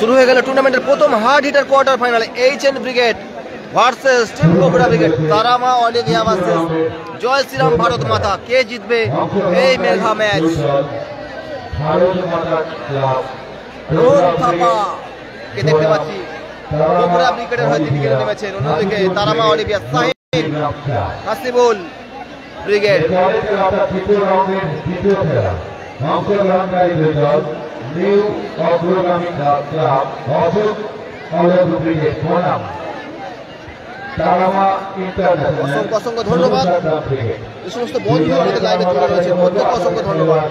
শুরু হয়ে গেল টুর্নামেন্টের প্রথম hard hitter quarter final HN brigade versus team Cobra brigade. Tarama Olivia versus Jai Shri Ram Bharat. কে জিতবে এই মেঘা ম্যাচ? রোহন থাপা কে দেখতে পাচ্ছি কোবরা ব্রিগেডের হয়ে তিনি খেলে নেমেছেন, অন্যদিকে Tarama Olivia Sahin Hasibul brigade. New Agragami club অসংখ্য অসংখ্য ধন্যবাদ এই সমস্ত বন্ধু আমাদের লাইভে তুলে রয়েছে, প্রত্যেককে অসংখ্য ধন্যবাদ।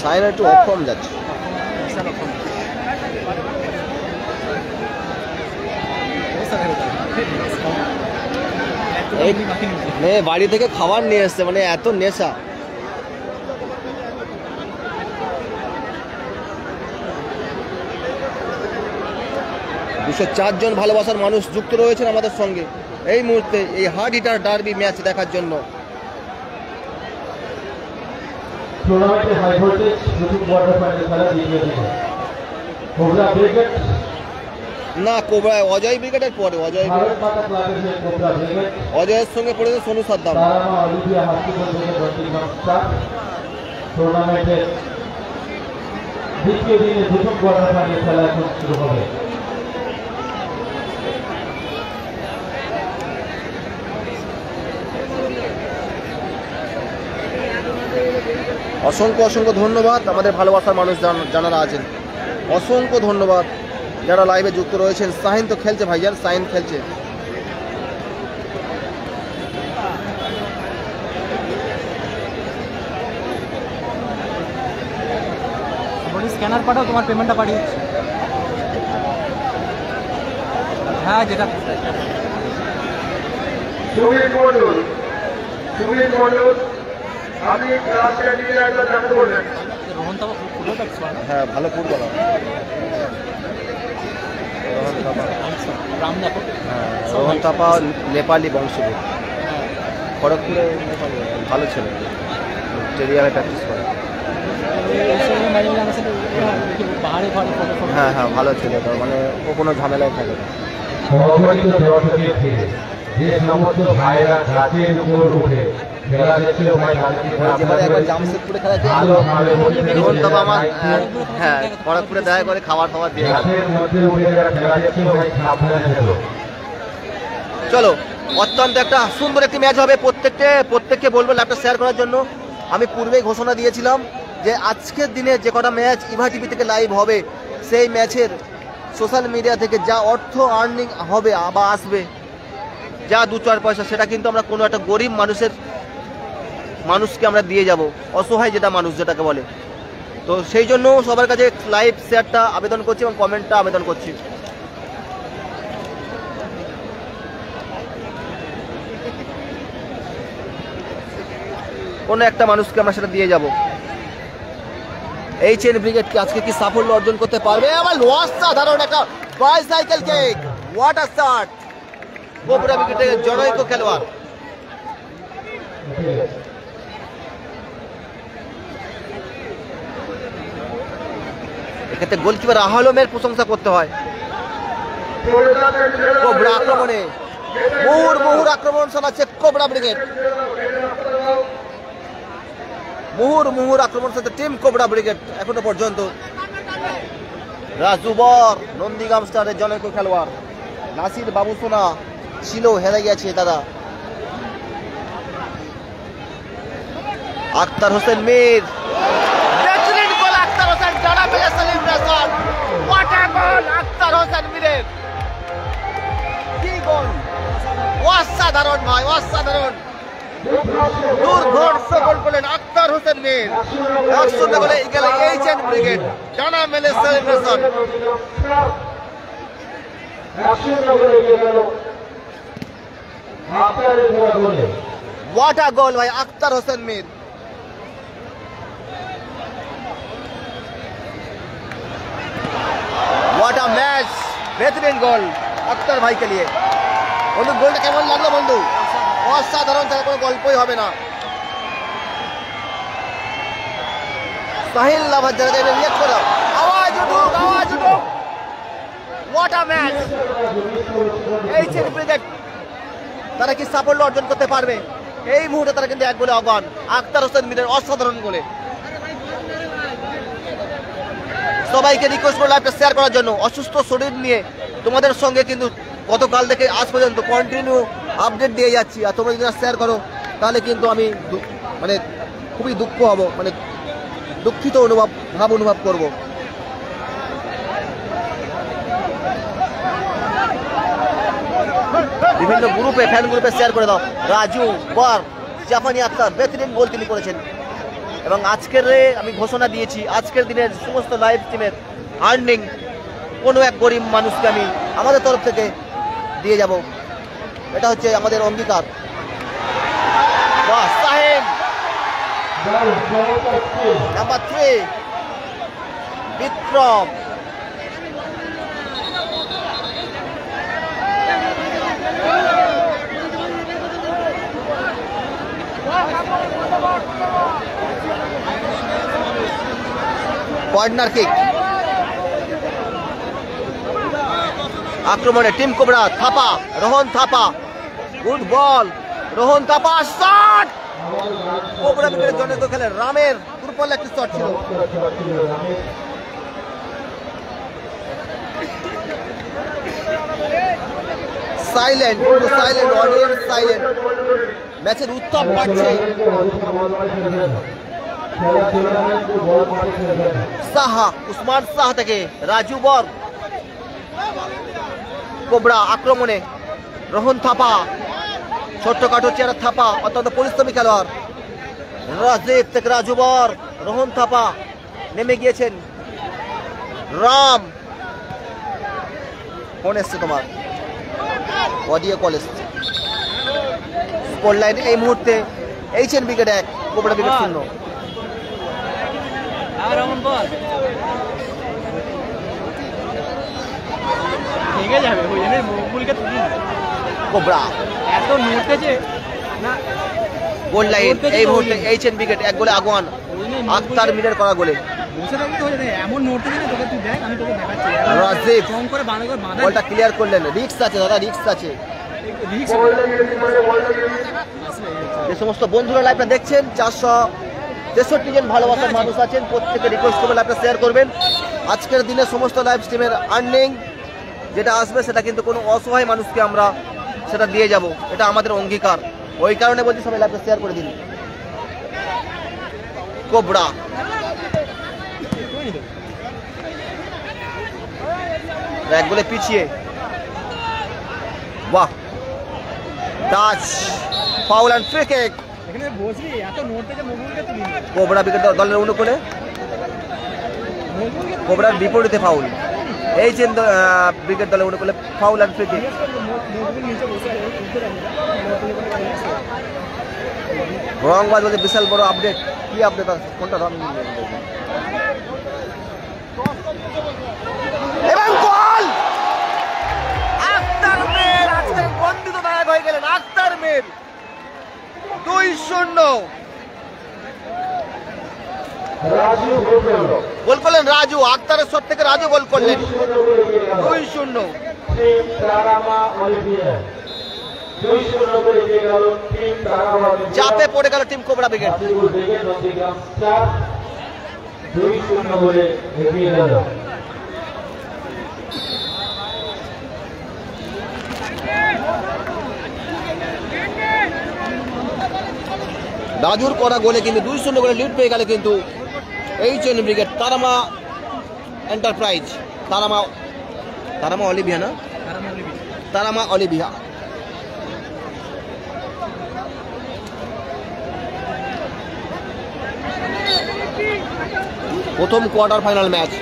সাইন একটু অফ ফর্ম যাচ্ছে। মেয়ে বাড়ি থেকে খাবার নিয়ে এসছে, মানে এত নেশা। 204 জন ভালোবাসার মানুষ যুক্ত রয়েছেন আমাদের সঙ্গে এই মুহূর্তে এই হার্ড হিটার ডার্বি ম্যাচ দেখার জন্য। টুর্নামেন্টে হাই ভোল্টেজ প্রথম কোয়ার্টার ফাইনাল খেলা দ্বিতীয় দিনে কোবরা ব্রিগেড না কোবরা অজয় ব্রিগেডের পরে অজয় অজয়ের সঙ্গে পড়েছে সোনু সাদ্দাম। টুর্নামেন্টের দ্বিতীয় দিনে প্রথম কোয়ার্টার ফাইনাল খেলা এখন শুরু হবে। অসংখ্য অসংখ্য ধন্যবাদ আমাদের ভালোবাসার মানুষ যারা আছেন, অসংখ্য ধন্যবাদ যারা লাইভে যুক্ত রয়েছেন। সাহিন তো খেলছে ভাইজান, সাহিন খেলছে। স্ক্যানার পাঠাও, তোমার পেমেন্টটা পাঠিয়ে দিচ্ছি। হ্যাঁ যেটা সুমিত মন্ডল আমি ক্লাস ক্যান্টিনে একবার দেখা করলেন। রোহন থাপা ফুটবল ব্যাটসম্যান, হ্যাঁ ভালো ফুটবলার রাম দেখো। হ্যাঁ রোহন থাপা নেপালি বংশোদ্ভূত, খড়গপুরে নেপালি, ভালো ছেলে, স্টেডিয়ামে প্র্যাকটিস করে। হ্যাঁ হ্যাঁ ভালো ছেলে, তো মানে ও কোনো ঝামেলায় থাকে না। যে সমস্ত ভাইরা গাছের উপর উঠে খেলা দেখছে জামশেদপুরে খেলা আমার হ্যাঁ খড়গপুরে দেখা করে খাবার ফাবার দিয়ে গেল। চলো অত্যন্ত একটা সুন্দর একটি ম্যাচ হবে। প্রত্যেককে বলবো ল্যাপটপ শেয়ার করার জন্য। আমি পূর্বেই ঘোষণা দিয়েছিলাম যে আজকের দিনে যে কটা ম্যাচ ইভা টিভি থেকে লাইভ হবে, সেই ম্যাচের সোশ্যাল মিডিয়া থেকে যা অর্থ আর্নিং হবে বা আসবে, যা 2-4 পয়সা, সেটা কিন্তু আমরা কোনো একটা গরিব মানুষকে আমরা দিয়ে যাব, অসহায় যেটা মানুষ যেটাকে বলে। তো সেই জন্য সবার কাছে লাইভ শেয়ারটা আবেদন করছি এবং কমেন্টটা আবেদন করছি। কোনো একটা মানুষকে আমরা সেটা দিয়ে যাব। এইচএন ব্রিগেড কি আজকে কি সাফল্য অর্জন করতে পারবে? আমার অসাধারণ একটা bicycle cake, what a start! Cobra ব্রিগেডের জনৈক খেলোয়াড় এক্ষেত্রে গোলকিপার আহলমের প্রশংসা করতে হয়। কোবরা আক্রমণে মুহুর আক্রমণ শোনাচ্ছে কোবরা ব্রিগেড, মুহুর আক্রমণ সাথে টিম কোবরা ব্রিগেড এখনো পর্যন্ত। রাজুবর নন্দীগ্রাম স্টারের জনৈক খেলোয়াড় নাসির বাবুসোনা ছিল, হেরে গেছে দাদা। আক্তার হোসেন মীর, গোল আক্তার হোসেন, ডানা মেলে সেলিব্রেশন, হোয়াট আ গোল আক্তার হোসেন মীরের, কি গোল! অসাধারণ ভাই, অসাধারণ, দুর্ধর্ষ গোল করলেন আক্তার হোসেন মীর। 1-0 গোলে গেল এইচএন ব্রিগেড, ডানা মেলে সেলিব্রেশন। হোয়াট আ গোল ভাই আক্তার হোসেন মীর। बेहतरीन गोल अख्तर भाई के लिए। বন্ধু গোলটা কেমন লাগলো বন্ধু? অসাধারণ, তার কোনো গল্পই হবে না। সাহিল লাভার জায়গায় রিয়েক্ট করো, আওয়াজ উঠুক, আওয়াজ উঠুক। What a match! HN brigade তারা কি সাফল্য অর্জন করতে পারবে? এই মুহূর্তে তারা কিন্তু এক গোলে অগান। আখতার হোসেন মিরের অসাধারণ গোলে। সবাইকে রিকোয়েস্ট করলাম লাইভটা শেয়ার করার জন্য। অসুস্থ শরীর নিয়ে তোমাদের সঙ্গে কিন্তু গতকাল থেকে আজ পর্যন্ত কন্টিনিউ আপডেট দিয়ে যাচ্ছি, আর তোমরা যদি শেয়ার করো তাহলে কিন্তু আমি মানে খুবই দুঃখ হব, মানে দুঃখিত অনুভব করব। বিভিন্ন গ্রুপে, ফ্যান গ্রুপে শেয়ার করে দাও। রাজু বর, জাপানি আক্তার বেহতরিন গোল তিনি করেছেন। এবং আজকের আমি ঘোষণা দিয়েছি, আজকের দিনের সমস্ত লাইভ স্ট্রিমের আর্নিং কোনো এক গরিব মানুষকে আমি আমাদের তরফ থেকে দিয়ে যাব, এটা হচ্ছে আমাদের অঙ্গীকার। সাহেব নাম্বার 3 বিক্রম, কর্নার কিক, আক্রমণে team cobra, Thapa, Rohan Thapa, good ball, Rohan Thapa, shot. Cobra ব্রিগেডের জন্য তো খেলেন রামের দুর্বল একটি শট ছিল। Silent, silent, audience silent. ম্যাচের উত্তাপ বাড়ছে। সাহা, উসমান সাহা থেকে রাজু বর, কোবরা আক্রমণে রোহন থাপা, ছোট্টখাটো চেহারা থাপা, অত্যন্ত পরিশ্রমী খেলোয়াড়। রাজীব থেকে রাজু বর, রোহন থাপা নেমে গিয়েছেন। রাম, ফোন এসছে তোমার, অডিও কল এসছে। স্কোর লাইন এই মুহূর্তে HN brigade 1, cobra brigade 0। Cobra এত নড়তেছে না, গোল লাইন এই মুহূর্তে এইচএন ব্রিগেড 1 গোলে আগুয়ান। আক্তার মিরের করা গোলে এমন নড়তেছে না, তোকে তুই দেখ, আমি তোকে দেখাচ্ছি। রাজীব কম করে বাঁধা করে বাঁধা, বলটা ক্লিয়ার করলেন। রিস্ক আছে দাদা, রিস্ক আছে। যে সমস্ত বন্ধুরা লাইভটা দেখছেন, 463 জন ভালোবাসার মানুষ আছেন, প্রত্যেকে রিকোয়েস্ট করবেন লাইভটা শেয়ার করবেন। আজকের দিনে সমস্ত লাইভ স্ট্রিমের আর্নিং যেটা আসবে সেটা কিন্তু কোনো অসহায় মানুষকে আমরা সেটা দিয়ে যাব, এটা আমাদের অঙ্গীকার। ওই কারণে বলছি সবাই লাইভটা শেয়ার করে দিন। কোবরা এক গোলে পিছিয়ে, বাহ, touch, foul and free kick. এখানে বসবি, এত নড়তেছে, মুগুলকে তুলি কোবরা ব্রিগেড দলের অনুকূলে, কোবরার বিপরীতে ফাউল। এইচএন ব্রিগেড দলের অনুকূলে ফাউল এন্ড ফ্রি কিক। রংবাজ বলতে বিশাল বড় আপডেট। কি আপডেট আছে? কোনটা? রং এবং গোল! আক্তার মির আজকে বন্দিত নায়ক হয়ে গেলেন। আক্তার মির 2-0 গোল করলেন রাজু। আক্তারের শট থেকে রাজু গোল করলেন। 2-0 চাপে পড়ে গেল টিম কোবরা ব্রিগেড। রাজুর করা গোলে কিন্তু 2-0 গোলে লিড পেয়ে গেল কিন্তু HN brigade. Tara Maa enterprise, Tara Maa Olivia না, তারামা অলিভিয়া। প্রথম কোয়ার্টার ফাইনাল ম্যাচ।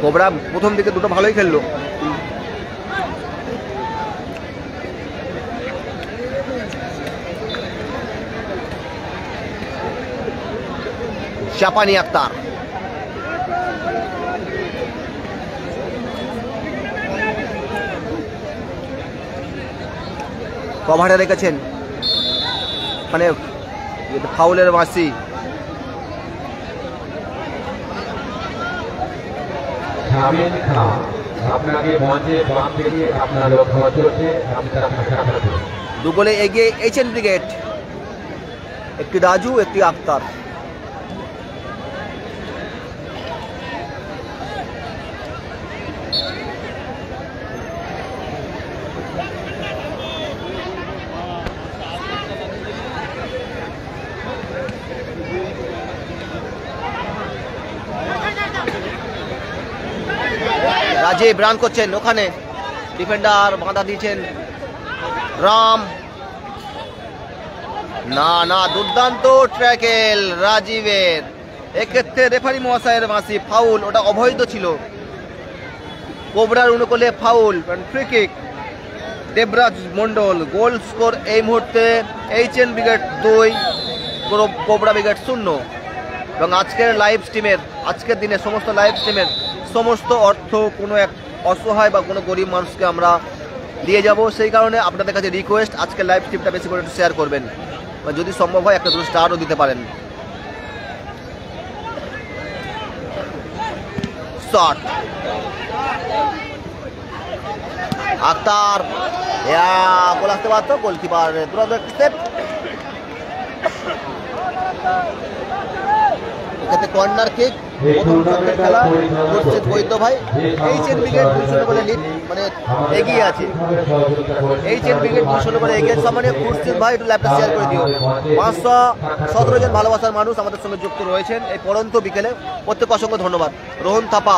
কোবরা প্রথম দিকে দুটো ভালোই খেললো। জাপানি আক্তার। কভারে রেখেছেন মানে ফাউলের বাঁশি। শামিম খান আপনাকে মঞ্চে বাম থেকে আপনার লক্ষ্য চলছে, আমি তার সাথে দু গোলে এগিয়ে এইচএন ব্রিগেড, একটি রাজু একটি আক্তার। রাজীব রান করছেন, ওখানে ডিফেন্ডার বাঁধা দিয়েছেন রাম। না না, দুর্দান্ত ট্র্যাকেল রাজীবের, এক্ষেত্রে রেফারি মহাশয়ের বাঁশি ফাউল, ওটা অবৈধ ছিল। কোবরার অনুকূলে foul, free kick Debraj Mondal. Goal score এই মুহূর্তে এইচএন ব্রিগেড 2, কোবরা ব্রিগেড 0। এবং আজকের লাইভ স্ট্রিমের, আজকের দিনে সমস্ত লাইভ স্ট্রিমের সমস্ত অর্থ কোনো এক অসহায় বা কোনো গরিব মানুষকে আমরা দিয়ে যাব। সেই কারণে আপনাদের কাছে রিকোয়েস্ট, আজকে লাইভ স্ট্রিমটা বেশি করে একটু শেয়ার করবেন, যদি সম্ভব হয় একটা দুটো স্টারও দিতে পারেন। শট আক্তার, গোল আসতে পারত, গোলকিপার দুরান্ত একটি সেভ। এক্ষেত্রে কর্নার কিক, প্রথম চক্রের খেলা করছে বৈদ্য ভাই। এইচএন ব্রিগেড 2-0 বলে লিড, মানে এগিয়ে আছে। এইচএন ব্রিগেড 2-0 বলে এগিয়ে আছে। মানে খুরশিদ ভাই একটু ল্যাপটা শেয়ার করে দিও। 517 জন ভালোবাসার মানুষ আমাদের সঙ্গে যুক্ত রয়েছেন এই পড়ন্ত বিকেলে, প্রত্যেক অসংখ্য ধন্যবাদ। রোহন থাপা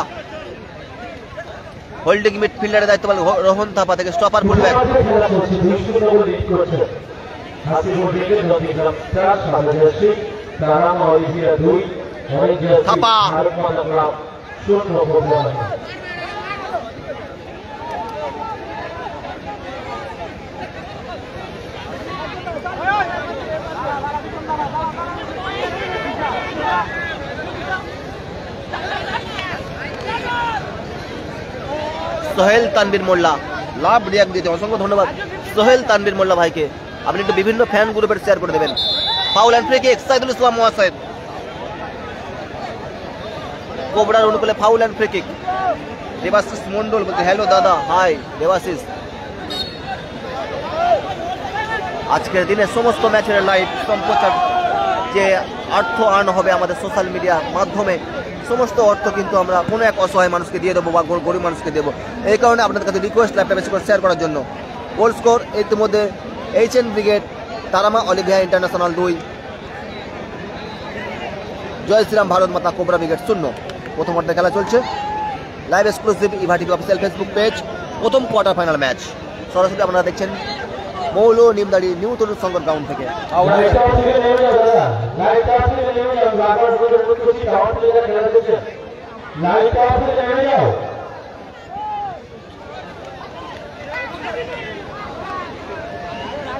হোল্ডিং মিডফিল্ডারের দায়িত্ব পালন, রোহন থাপা থেকে স্টপার ফুলব্যাক। থাপা সোহেল তানবীর মোল্লা লাভ রিয়াক্ট দিয়েছে, অসংখ্য ধন্যবাদ সোহেল তানবীর মোল্লা ভাইকে। আপনি একটু বিভিন্ন ফ্যান গ্রুপের শেয়ার করে দেবেন। Foul and free kick, Saidul Islam মোয়াসাইদ। কোবরার অনুকূলে foul and free kick. Debashis Mondal বলতে হ্যালো দাদা, হাই দেবাশিস। আজকের দিনে সমস্ত ম্যাচের লাইভ সম্প্রচার যে অর্থ আর্ন হবে আমাদের সোশ্যাল মিডিয়ার মাধ্যমে, সমস্ত অর্থ কিন্তু আমরা কোনো এক অসহায় মানুষকে দিয়ে দেবো বা গরিব মানুষকে দেবো। এই কারণে আপনাদের কাছে রিকোয়েস্ট ল্যাপটা বেশি করে শেয়ার করার জন্য। গোল স্কোর ইতিমধ্যে HN brigade Tarama Olivia international 2, জয় শ্রীরাম ভারত মাতা কোবরা ব্রিগেড 0। প্রথম অর্ধে খেলা চলছে। Live exclusive Eva TV official Facebook page, প্রথম কোয়ার্টার ফাইনাল ম্যাচ সরাসরি আপনারা দেখছেন মৌল নিমদাড়ি নিউ তরুণ সংকট গ্রাউন্ড থেকে।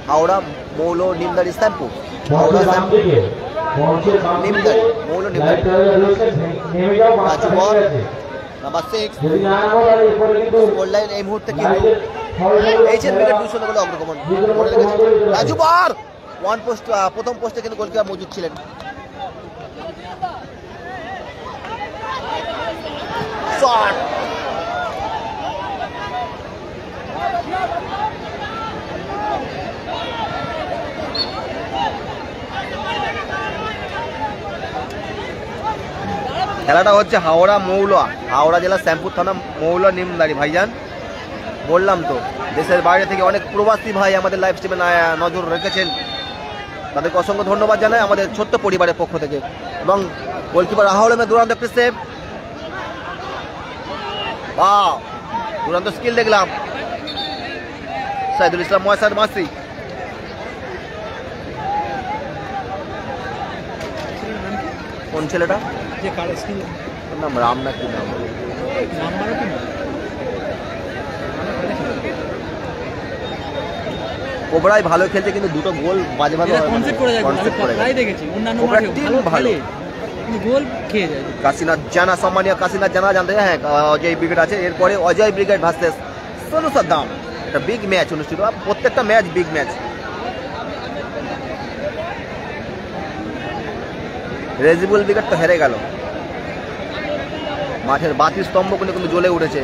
হাওড়া মৌল নিমদাড়ি শ্যাম্পু, হাওড়া শ্যাম্পু নিমদাড়ি মৌল নিমদাড়ি। রাজুবর নাম্বার 6 স্কোর লাইন এই মুহূর্তে কিন্তু এইচএন ব্রিগেড 2-0 বলে অগ্রগমন। রাজুবর ওয়ান পোস্ট, প্রথম পোস্টে কিন্তু গোলকিপার মজুদ ছিলেন। শট খেলাটা হচ্ছে হাওড়া মৌলা, হাওড়া জেলা শ্যামপুর থানা মৌলা নিমদাড়ি। ভাইজান বললাম তো, দেশের বাইরে থেকে অনেক প্রবাসী ভাই আমাদের লাইভ স্ট্রিমে নজর রেখেছেন, তাদেরকে অসংখ্য ধন্যবাদ জানাই আমাদের ছোট্ট পরিবারের পক্ষ থেকে। এবং গোলকিপার রাহুলের দুরান্ত একটি সেভ, বাহ দুরান্ত স্কিল দেখলাম। সাইদুল ইসলাম মহাসাদ মাসি, কোন ছেলেটা নাম রাম না কি নাম, কোবরাই ভালো খেলছে কিন্তু দুটো গোল বাজে ভাবে কনসেপ্ট করে যায়, আমি প্রায় দেখেছি অন্যান্য মাঠে ভালো খেলে, গোল খেয়ে যায়। কাশীনাথ জানা, সম্মানীয় কাশীনাথ জানা জানতে হ্যাঁ অজয় ব্রিগেড আছে, এরপরে অজয় ব্রিগেড ভার্সেস সোনু সাদ্দাম। একটা বিগ ম্যাচ অনুষ্ঠিত, প্রত্যেকটা match big match. Rezibul brigade তো হেরে গেল, মাঠের বাতি স্তম্ভগুলো কিন্তু জ্বলে উঠেছে।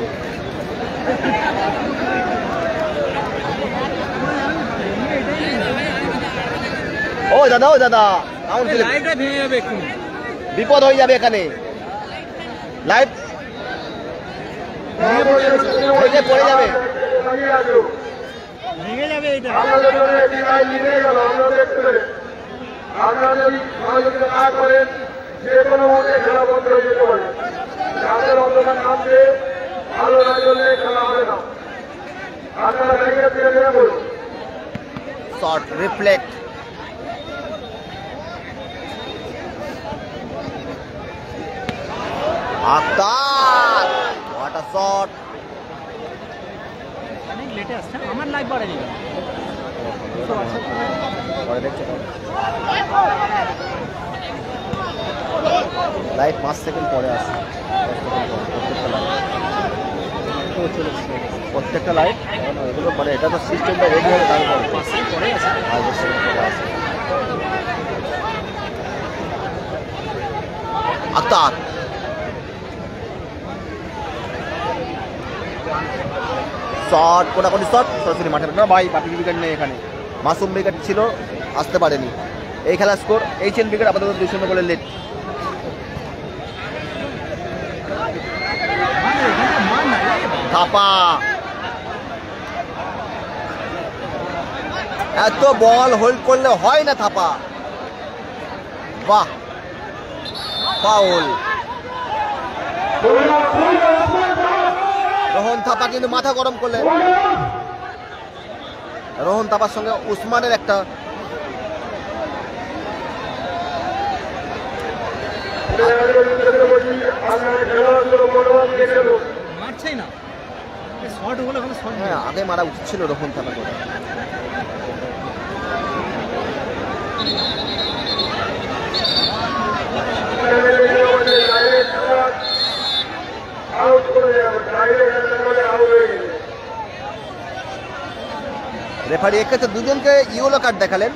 ও দাদা, ও দাদা, লাইভটা ভেঙে যাবে একটু, বিপদ হয়ে যাবে এখানে, লাইভ পড়ে যাবে। ভেঙে যাবে এটা। আপনারা যদি সহযোগিতা না করেন যে কোনো মুহূর্তে খেলা বন্ধ হয়ে যেতে পারে। রাতের অন্ধকার নামবে, আলো না জ্বললে খেলা হবে না। আপনারা ব্যারিকেড ফিরে ফিরে বলুন। Short reflect, Akhtar, what a shot. অনেক লেটে আসছে, আমার লাইভ বাড়ে যাবে। লাইভ 5 সেকেন্ড পরে আসে, প্রত্যেকটা লাইভ এগুলো মানে এটা তো সিস্টেমটা রেডি হবে, তারপরে পরে আছে। আক্তার, শট, কোটাকুটি শট, সরাসরি মাঠে না ভাই, বাকি উইকেট নেই এখানে। মাসুম উইকেট ছিল, আসতে পারেনি। এই খেলার স্কোর এইচএন উইকেট আপাতত 2-0 গোলে লিড। থাপা, এত বল হোল্ড করলে হয় না থাপা, বাহ, ফাউল। রোহন থাপা কিন্তু মাথা গরম করলেন। রোহন থাপার সঙ্গে উসমানের একটা মারছেই না, শর্ট হলে ওখানে শর্ট। হ্যাঁ, আগে মারা উচিত ছিল রোহন থাপা করে। রেফারি এক্ষেত্রে দুজনকে ইয়েলো কার্ড দেখালেন।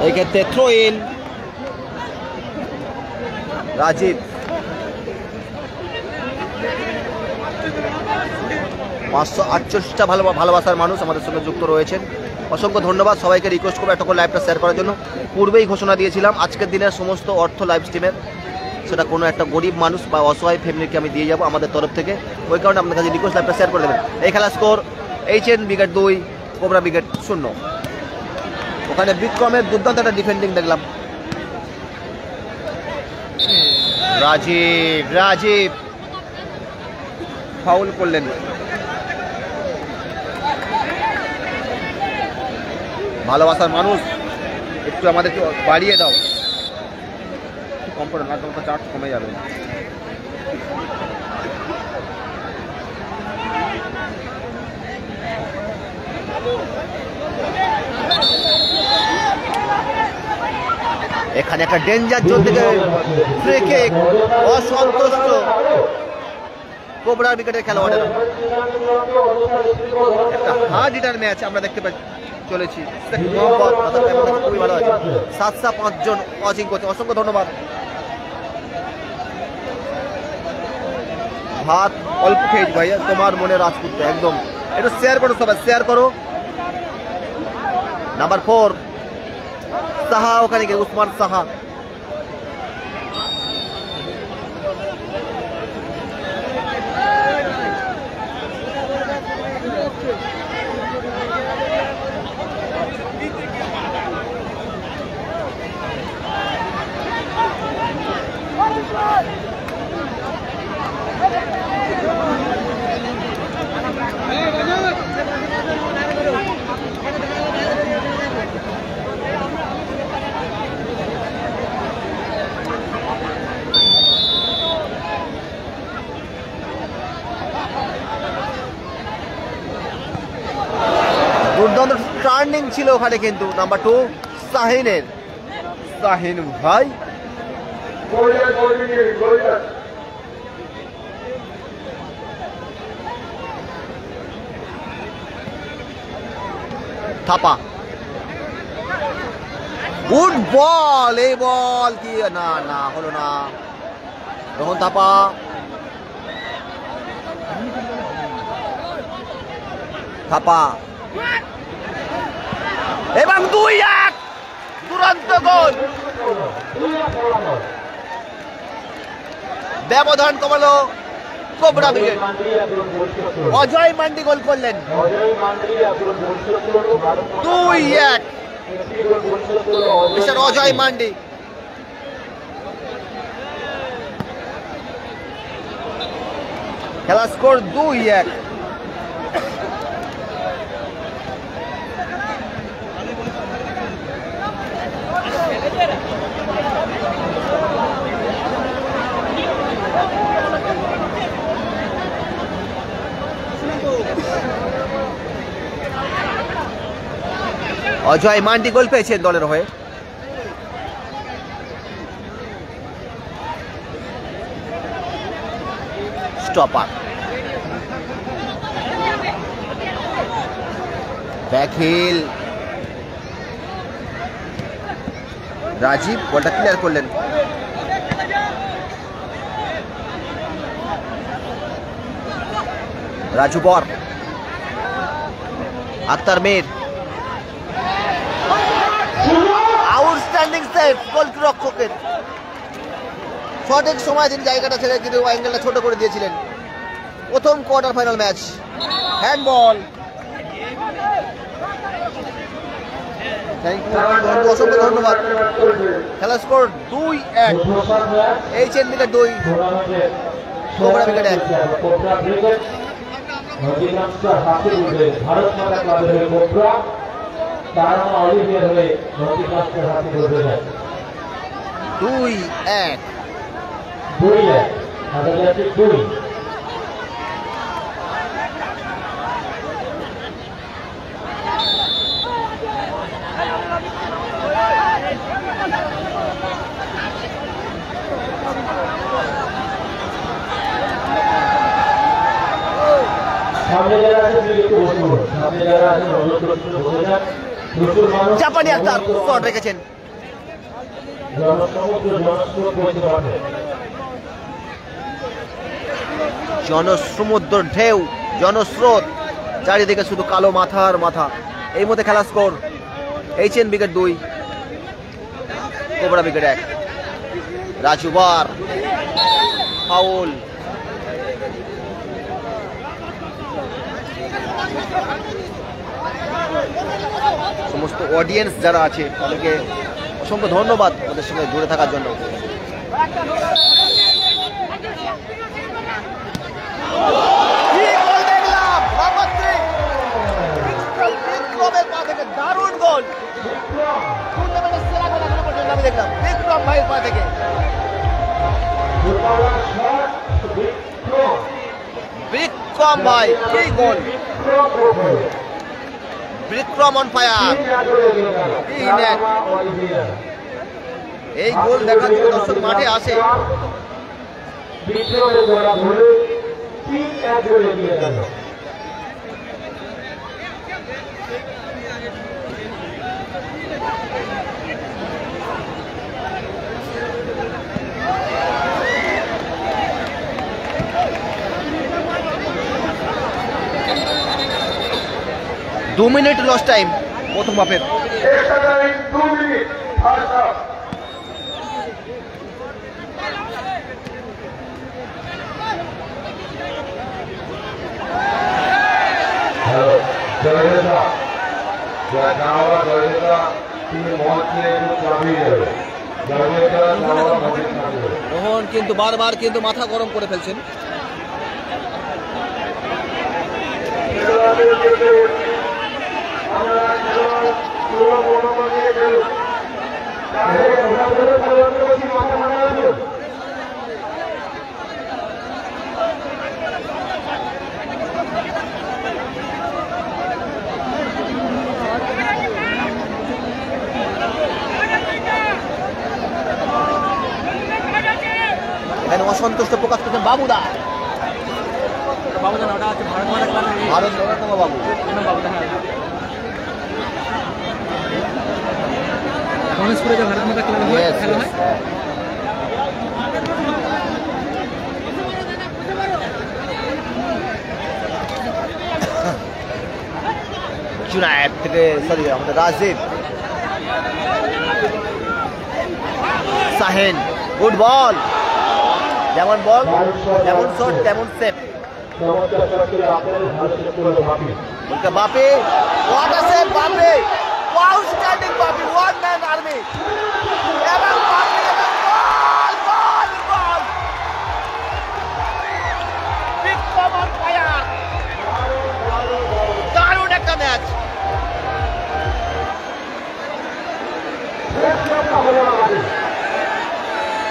এই ক্ষেত্রে থ্রো ইন, রাজীব। 548টা ভালোবাসার মানুষ আমাদের সঙ্গে যুক্ত রয়েছেন, অসংখ্য ধন্যবাদ সবাইকে। রিকোয়েস্ট করবো একটা করে লাইভটা শেয়ার করার জন্য। পূর্বেই ঘোষণা দিয়েছিলাম আজকের দিনের সমস্ত অর্থ লাইভ স্ট্রিমের সেটা কোনো একটা গরিব মানুষ বা অসহায় ফ্যামিলিকে আমি দিয়ে যাবো আমাদের তরফ থেকে। ওই কারণে আপনার কাছে রিকোয়েস্ট লাইভটা শেয়ার করে দেবেন। এই খেলার score HN wicket 2, cobra wicket 0। ওখানে বিক্রমের দুর্দান্ত একটা ডিফেন্ডিং দেখলাম। রাজীব ফাউল করলেন। ভালোবাসার মানুষ একটু আমাদেরকে বাড়িয়ে দাও, কম করে না, তোমার চার্জ কমে যাবে। এখানে একটা ডেঞ্জার জোন থেকে ফ্রি কিক, অসন্তুষ্ট কোবরা উইকেটের খেলোয়াড়েরা। একটা হার্ড হিটার ম্যাচ আমরা দেখতে চলেছি। খুবই ভালো আছে, 7-5 জন ওয়াচিং করছে, অসংখ্য ধন্যবাদ। ভাত অল্প খেয়েছি ভাইয়া, তোমার মনে রাজপুত একদম। একটু শেয়ার করো সবাই, শেয়ার করো। নাম্বার 4 সাহা, ওখানে গিয়ে উসমান সাহা। ওয়ার্নিং ছিল ওখানে কিন্তু নাম্বার 2 শাহিনের। শাহিন ভাই থাপা, গুড বল। এই বল কি না না হলো না। রোহন থাপা, থাপা এবং 2-1 দুরন্ত গোল। ব্যবধান কমালো কোবরা ব্রিগেড। অজয় মান্ডি গোল করলেন। 2-1 মিস্টার অজয় মান্ডি। খেলা স্কোর 2-1। অজয় মান্ডি গোল পেয়েছেন দলের হয়ে। স্টপার, ব্যাকহিল, রাজীব বলটা ক্লিয়ার করলেন। রাজু বর, আক্তার মির, আউটস্ট্যান্ডিং সেভ গোলরক্ষকের। সঠিক সময় তিনি জায়গাটা ছেড়ে কিন্তু অ্যাঙ্গেলটা ছোট করে দিয়েছিলেন। প্রথম quarter final match, handball. Thank you বন্ধু, অসংখ্য ধন্যবাদ। খেলা score 2-1। HN brigade 2, cobra brigade 1। Bharat Mata ক্লাবের হয়ে কোবরা, তার নাম অলিভিয়ার হয়ে নদীকান্তের হাতে গড়ে যায় 2-1। 2-1 আন্তর্জাতিক 2। সামনে যারা আছে একটু বসে পড়ুন। সামনে যারা আছে অনুরোধ করছি বসে যান। প্রচুর মানুষ জাপানি আক্তার শট রেখেছেন। জনসমুদ্র জনস্রোত বইতে পারে। জনসমুদ্র ঢেউ, জনস্রোত, চারিদিকে শুধু কালো মাথার মাথা। এই মধ্যে খেলা score HN brigade 2, cobra brigade 1। রাজুবার, ফাউল। সমস্ত অডিয়েন্স যারা আছে তাদেরকে অসংখ্য ধন্যবাদ ওদের সঙ্গে জুড়ে থাকার জন্য। দারুণ গোল, আমি দেখলাম বিক্রম ভাইয়ের পা থেকে। বিক্রম ভাই কি গোল! Vikram on fire. এই গোল দেখার জন্য দর্শক মাঠে আসে। দু মিনিট লস টাইম প্রথম হাফের। রোহন কিন্তু বারবার কিন্তু মাথা গরম করে ফেলছেন। এখানে অসন্তুষ্ট প্রকাশ করছেন বাবুদা। বাবু জানা ওটা হচ্ছে ভারত মাতা ক্লাবের ভারত অন্যতম বাবু। বাবুদা, হ্যাঁ। গণেশপুরে যে ভারত মাতা ক্লাবে Yes, খেলা yes. হয়। জুনায়েদ থেকে সরি আমাদের রাজীব সাহেন, গুড বল, যেমন বল যেমন শট তেমন সেট। চমৎকার শটটি আপনাদের ভালো শেষ করলো বাপি। উনকা বাপে, what a save বাপে, outstanding বাপে, one man army, এবং বাপে এবং বল, বিক্রম on fire, দারুণ একটা ম্যাচ।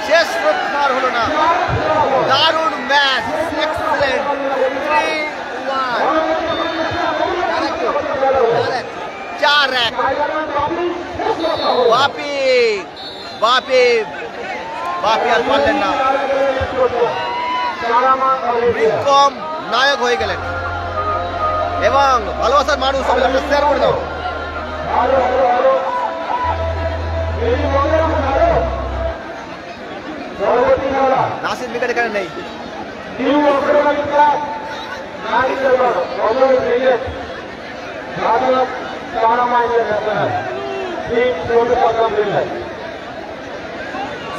শেষ রক্ষার হলো না, দারুণ ম্যাচ, এক্সেলেন্ট, 3-1, 4-1, বাপি বাপি বাপি আর পারলেন না, বিক্রম নায়ক হয়ে গেলেন। এবং ভালোবাসার মানুষ সবাই একটা শেয়ার করে দাও। নাসির উইকেট এখানে নেই।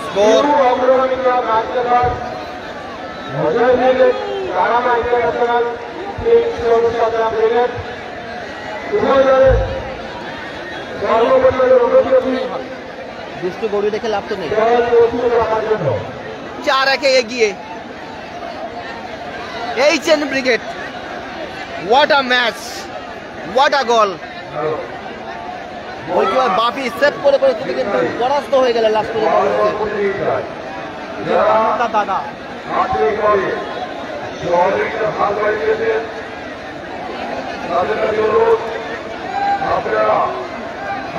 স্কোর দুষ্টু গড়ি দেখে লাভ তো নেই। 4-1 এগিয়ে HN brigade. What a match, what a goal. Goalkeeper Bapi save করে করে তুমি কিন্তু পরাস্ত হয়ে গেলে লাস্ট পর্যন্ত। দাদা আপনারা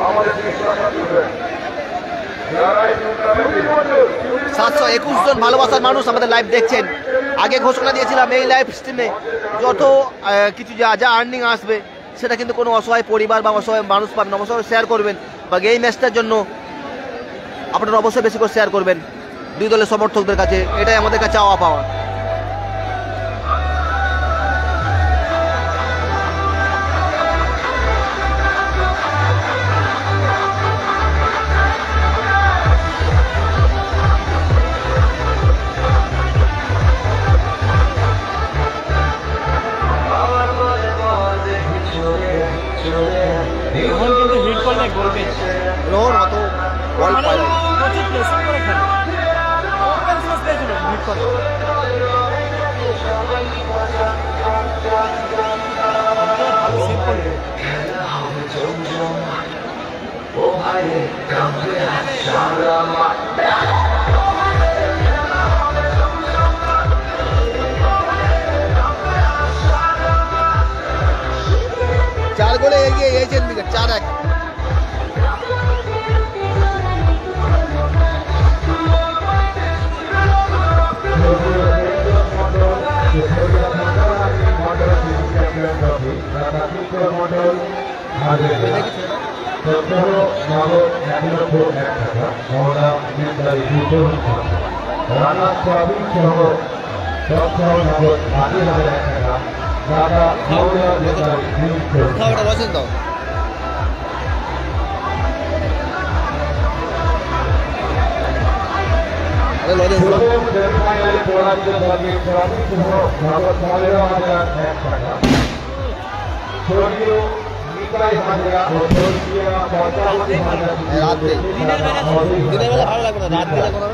আমাদের 721 জন ভালোবাসার মানুষ আমাদের লাইভ দেখছেন। আগে ঘোষণা দিয়েছিলাম এই লাইভ স্ট্রিমে যত কিছু যা যা আর্নিং আসবে সেটা কিন্তু কোনো অসহায় পরিবার বা অসহায় মানুষ পাবেন, অবশ্যই শেয়ার করবেন। বা এই ম্যাচটার জন্য আপনারা অবশ্যই বেশি করে শেয়ার করবেন দুই দলের সমর্থকদের কাছে, এটাই আমাদের কাছে চাওয়া পাওয়া। রোহন কিন্তু হিট করলে গোল পেয়েছে। রোহন অত বল পায় না। প্রচুর প্লেসিং করে খেলে, ওপেন স্পেস পেয়েছিল হিট করে। ভালো সেভ করলে। চার গোলে এগিয়ে এইচএন ব্রিগেড 4-1। খাওয়াটা বসেন দাও। রাত্রে দিনের বেলা ভালো লাগবে না, রাত বেলা কোনো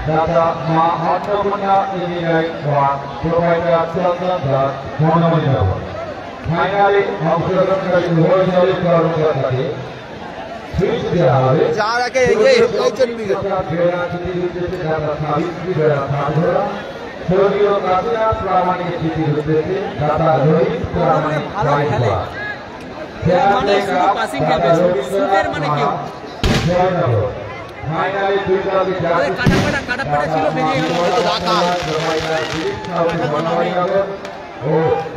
দাদা মা Annapurna engineering work provider Chandan Das মনোমণিনগর। ফাইনালে অংশগ্রহণকারী উভয় কর্মকর্তাকে সুইচ দেওয়া হবে। 4-1 এগিয়ে এইচএন ব্রিগেড। স্বর্গীয় কাশীনাথ প্রামাণিক স্মৃতির উদ্দেশ্যে দাদা রোহিত প্রামাণিক ভালো খেলে, মানে শুধু পাসিং খেলবে, সুপের মানে কেউ জয়নগর। ফাইনালে দুই দলকে কাটাপাটা ছিল, বেরিয়ে গেল। ও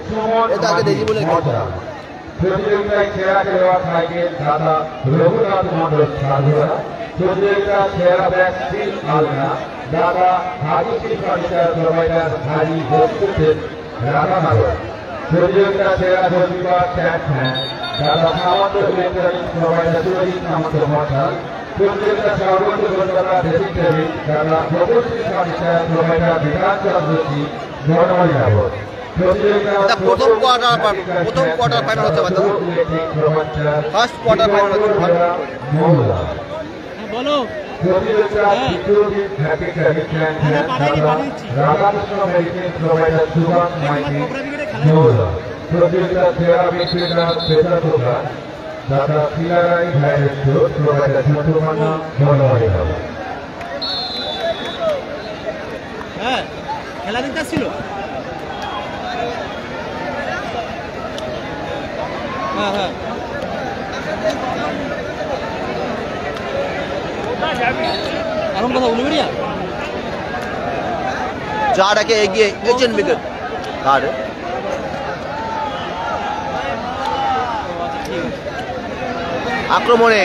সুমন এটা আগে দেখি বলে মজা। প্রতিযোগিতায় সেরা খেলোয়াড় সাইকেল দাদা রঘুনাথ মন্ডল সাধুরা। প্রতিযোগিতা সেরা ব্যক্তি আলনা দাদা হাজি ফার্নিচার প্রোভাইডার হাজি বস্তুতের রাধানগর। প্রতিযোগিতা সেরা গোলকিপার স্ট্যান্ড ফ্যান দাদা সামন্ত ইলেকট্রনিক্স প্রোভাইডার সুরজিৎ সামন্ত মশাল। প্রতিযোগিতা সর্বোচ্চ গোলদাতা ড্রেসিং টেবিল দাদা ভগৎ ফার্নিচার প্রোভাইডার বিধান চন্দ্রজি ধর্মনগর। এটা প্রথম কোয়ার্টার ফাইনাল হচ্ছে বাচ্চা। ফার্স্ট কোয়ার্টার ফাইনাল হচ্ছে বলো প্রতিযোগিতা দ্বিতীয় দিন হ্যাপি ক্যারিকেন রাধাকৃষ্ণ মেডিকেল প্রোভাইডার সুভাষ মাইতি নৌলা। প্রতিযোগিতা সেরা মিডফিল্ডার পেশা দোকান দাদা শিলারাই ভাইয়ের স্টোর প্রোভাইডার চন্দ্রমান্য ধন্যবাদ। হ্যাঁ খেলা দিতে ছিল। হ্যাঁ হ্যাঁ এখন কথা উলুবেড়িয়া যাটাকে এগিয়ে এইচএন উইকেট আর আক্রমণে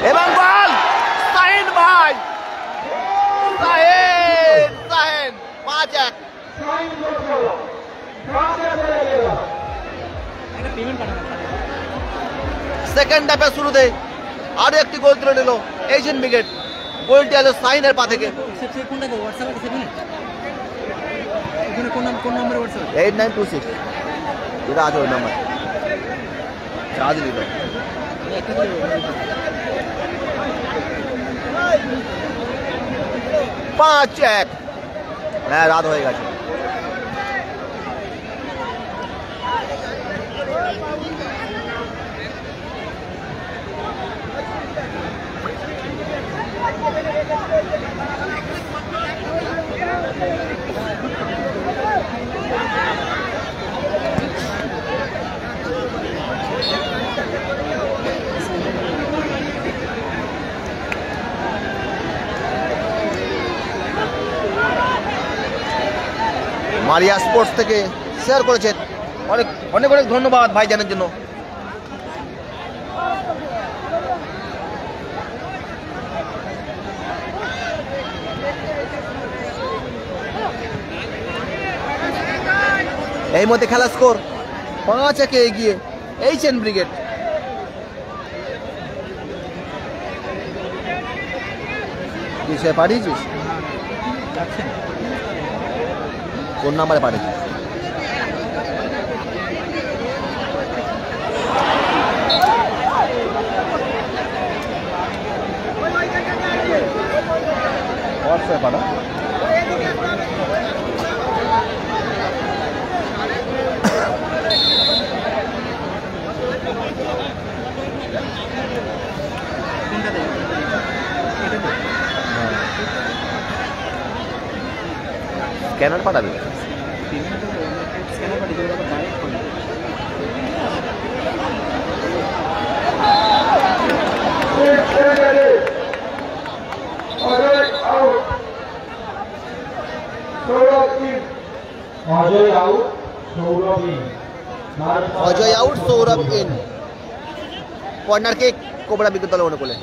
এবং বল সাহিন ভাই সাহিন 5-1। পেমেন্ট পাঠানো সেকেন্ড হাফের শুরুতে আরো একটি গোল তুলে নিল এইচএন উইকেট। গোলটি এলো সাইনের পা থেকে। কোনটা হোয়াটসঅ্যাপ আছে সেখানে কোন নম্বরে হোয়াটসঅ্যাপ 8926 এটা আছে ওই নাম্বার চার্জ দিল। 5-1। হ্যাঁ রাত হয়ে গেছে। মারিয়া স্পোর্টস থেকে শেয়ার করেছেন, অনেক অনেক অনেক ধন্যবাদ ভাইজানের জন্য। এই মধ্যে খেলা স্কোর 5-1 এগিয়ে এইচএন ব্রিগেড। কি সে পাঠিয়েছিস? কোন নাম্বারে পাঠিয়েছিস? হোয়াটসঅ্যাপ পাঠা। স্ক্যানার পাঠাবে। স্ক্যানার পাঠিয়ে দেবো ডাইরেক্ট করে। Ajay out Sourav in. Ajay out Sourav in. Corner kick cobra বিদ্যুৎ দল অনুকূলে।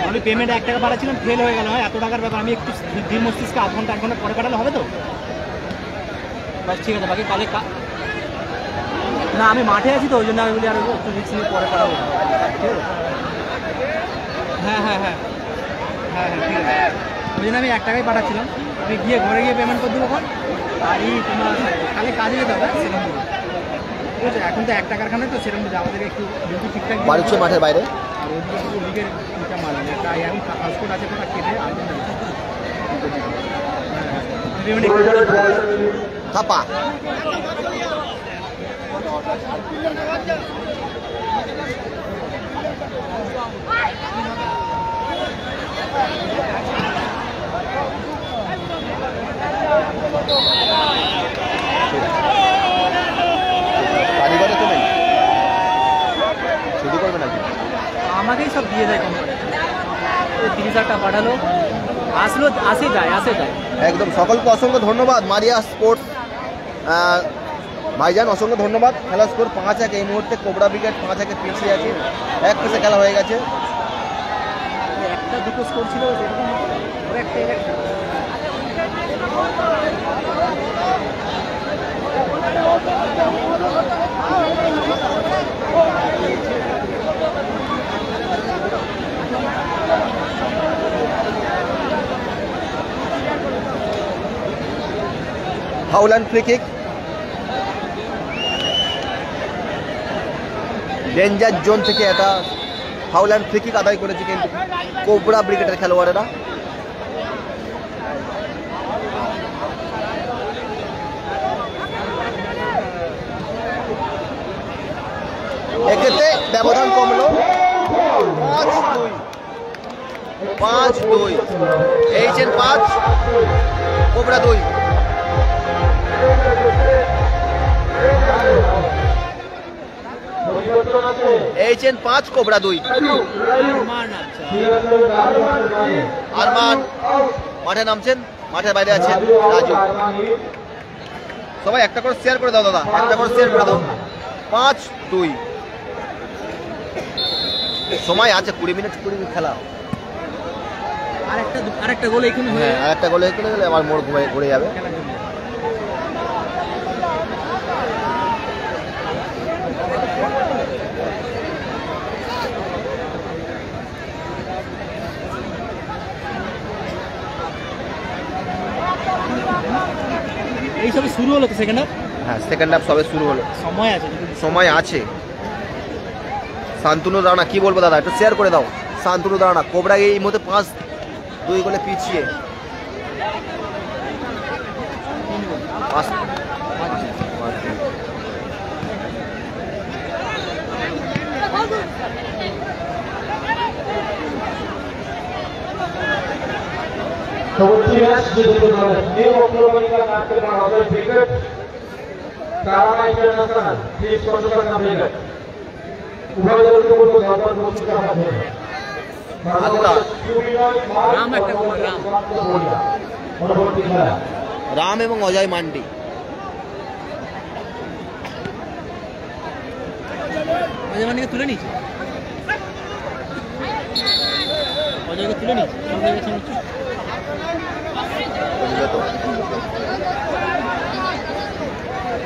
আমি পেমেন্ট 1 টাকা পাঠাচ্ছিলাম, ফেল হয়ে গেল। এত টাকার ব্যাপার, আমি একটু ধীর মস্তিষ্কে আধ ঘন্টা 1 ঘন্টা পরে পাঠালে হবে তো? বাস ঠিক আছে, বাকি কালে না আমি মাঠে আছি তো, ওই জন্য আমি বলি আর একটু রিক্স নিয়ে পরে পাঠাবো। ঠিক আছে, হ্যাঁ হ্যাঁ হ্যাঁ হ্যাঁ হ্যাঁ ঠিক আছে। ওই জন্য আমি 1 টাকাই পাঠাচ্ছিলাম। আমি গিয়ে ঘরে গিয়ে পেমেন্ট করে দেবো। বাড়ি তোমার কালে কাজে যেতে হবে সেরকম দেবো। ঠিক আছে, এখন তো 1 টাকার খানে তো সেরকম দেবো। আমাদের একটু ঠিকঠাক বাড়ির মাঠের বাইরে আর ওদিকে লিগের মাল তাই আমি পাসপোর্ট আছে কোথা কেটে পেমেন্ট একটু করে দাও। থাপা বাড়ি করে তুমি শুধু করবে নাকি? আমাকেই সব দিয়ে দেয় কোম্পানি। 30,000 টাকা পাঠালো, আসলো, আসে যায়। একদম সকলকে অসংখ্য ধন্যবাদ। মারিয়া স্পোর্টস ভাইজান অসংখ্য ধন্যবাদ। খেলা স্কোর 5-1 এই মুহূর্তে। কোবরা ব্রিগেড 5-1 পিছিয়ে আছে। 1 পেসে খেলা হয়ে গেছে। একটা দুটো স্কোর ছিল সেরকম, ওর একটা এর একটা। হাউল্যান্ড ফ্রি কিক। ডেঞ্জার জোন থেকে একটা হাউল্যান্ড ফ্রি কিক আদায় করেছে কিন্তু কোবরা ব্রিগেডের খেলোয়াড়েরা। এক্ষেত্রে ব্যবধান কমলো 5-2। HN 5 cobra 2। HN 5 cobra 2। Arman মাঠে নামছেন, মাঠের বাইরে আছেন রাজু। সবাই একটা করে শেয়ার করে দাও দাদা, একটা করে শেয়ার করে দাও। 5-2 সময় আছে, 20 মিনিট খেলা। আরেকটা গোল এখানে হয়ে হ্যাঁ, আরেকটা গোল এখানে গেলে আমার মোড় ঘুরে যাবে। এই সবে শুরু হলো তো সেকেন্ড হাফ। হ্যাঁ, সেকেন্ড হাফ সবে শুরু হলো, সময় আছে। সময় আছে। শান্তনু রানা কি বলবো দাদা, একটু শেয়ার করে দাও। শান্তনু রানা কোবরা এই মধ্যে 5-2 গোলে পিছিয়ে। সবুজ ম্যাচ যেহেতু নিউ অক্টোবরিকা নাটকের হবে ক্রিকেট কারানা ইন্টারন্যাশনাল টিম কন্ট্রোল ক্রিকেট উভয় দলকে বলবো দলবার বস্তুটা হবে রাম একটা গোল, রাম পরবর্তী খেলা রাম এবং অজয় মান্ডি। অজয় মান্ডিকে তুলে নিয়েছে, অজয়কে তুলে নিয়েছে।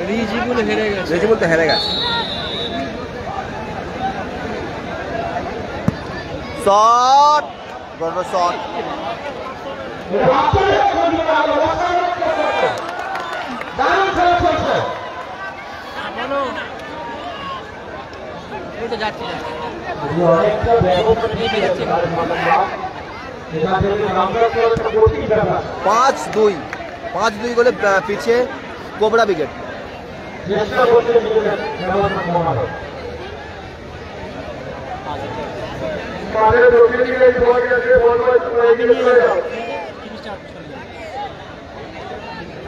রিজি বলে হেরে গেছে। রেজি বলতে হেরে গেছে। শট, বড় শট। এই তো যাচ্ছে। 5-2 গোলে পিছিয়ে কোবরা ব্রিগেড। চেষ্টা করতে মাঠের দক্ষিণ দিকে এই বল গেছে, বল এগিয়ে চলে যাও।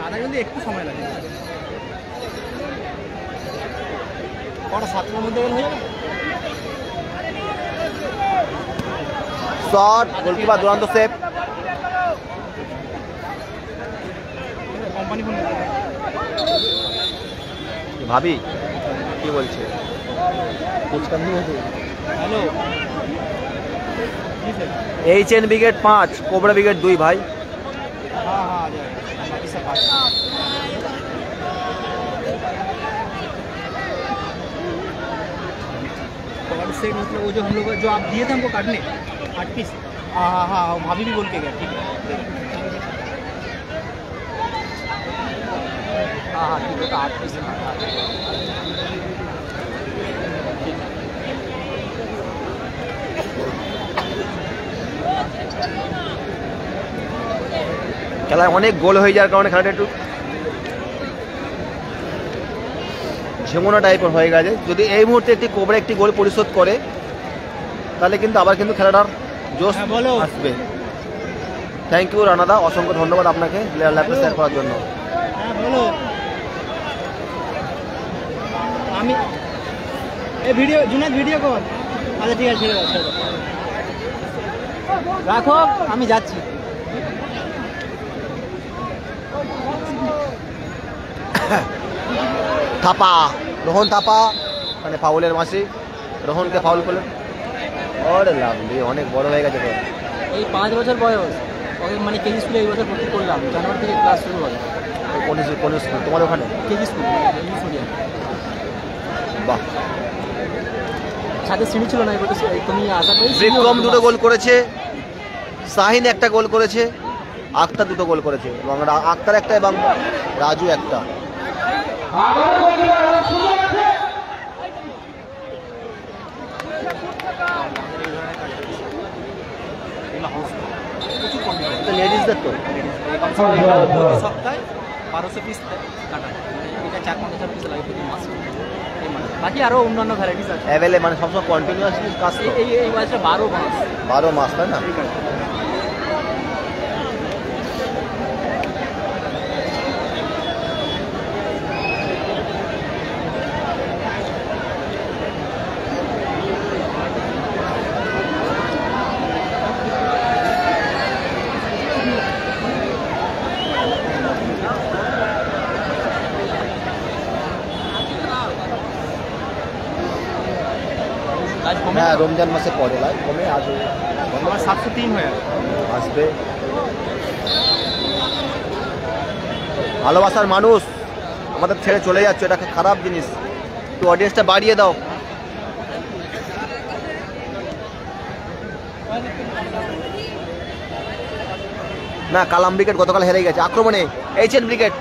আধা কিন্তু একটু সময় লাগে। কটা 7টার মধ্যে হয়ে যাবে। শট, গোলকিপার দুরন্ত সেভ। কোম্পানি ফোন ভাবি কি বলছে? Hello, HN brigade 5 cobra brigade 2 ভাই। हाँ हाँ आ जाएगा, बाकी सब बात। और से मतलब वो जो हम लोग जो आप दिए थे हमको काटने 8 पीस, हाँ हाँ हाँ भाभी भी बोल के गया। ठीक है, हाँ हाँ ठीक है, तो 8 पीस খেলায় অনেক গোল হয়ে যাওয়ার কারণে খেলাটা একটু ঝেমোনা টাইপের হয়ে গেছে। যদি এই মুহূর্তে একটি কোবরা একটি গোল পরিশোধ করে তাহলে কিন্তু আবার কিন্তু খেলাটার জোশ হ্যাঁ, বলো। আসবে। থ্যাংক ইউ রানাদা, অসংখ্য ধন্যবাদ আপনাকে ল্যাপটপ শেয়ার করার জন্য। হ্যাঁ বলো। আমি এই ভিডিও জুনাদ ভিডিও কর। আচ্ছা ঠিক আছে, ছেড়ে দাও, ছেড়ে দাও। রাখো, আমি যাচ্ছি। থাপা, রোহন থাপা, মানে ফাউলের মাসি, রোহনকে ফাউল করলেন। ওরে লাভলি, অনেক বড় হয়ে গেছে তো। এই 5 বছর বয়স, ওকে মানে কেজি স্কুলে এই বছর ভর্তি করলাম, জানুয়ারি থেকে ক্লাস শুরু হয়। কোন স্কুল তোমার ওখানে? KG school, English medium. বাহ। সাথে শ্রেণী ছিল না, এবার তুমি আশা করি। বিক্রম 2টো গোল করেছে, শাহিন 1টা গোল করেছে, আক্তার 2টো গোল করেছে, এবং আক্তার 1টা এবং রাজু 1টা। লেডিসদের তো সপ্তাহে 1200 পিস কাটা, এটা 4-5 পিস লাগে প্রতি মাসে। বাকি আরো অন্যান্য ভ্যারাইটিস আছে অ্যাভেলে, মানে সবসময় কন্টিনিউয়াসলি কাজ তো। এই মাসে 12 মাস। 12 মাস, তাই না? হ্যাঁ, রমজান মাসে পরে লাইভ কমে আসবে, আমার 703 হয়ে আসবে। ভালোবাসার মানুষ আমাদের ছেড়ে চলে যাচ্ছে, এটা খারাপ জিনিস। একটু অডিয়েন্সটা বাড়িয়ে দাও। না, কালাম ব্রিগেড গতকাল হেরে গেছে আক্রমণে। HN brigade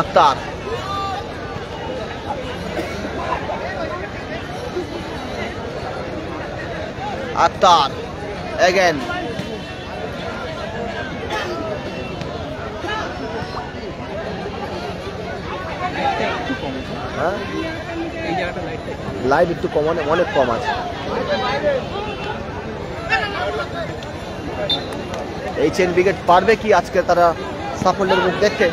Akhtar, Akhtar again, হ্যাঁ এই জায়গাটা লাইট লাইভ একটু কম, অনেক কম আছে। এইচএন ব্রিগেড পারবে কি আজকে তারা সাফল্যের মুখ দেখতে?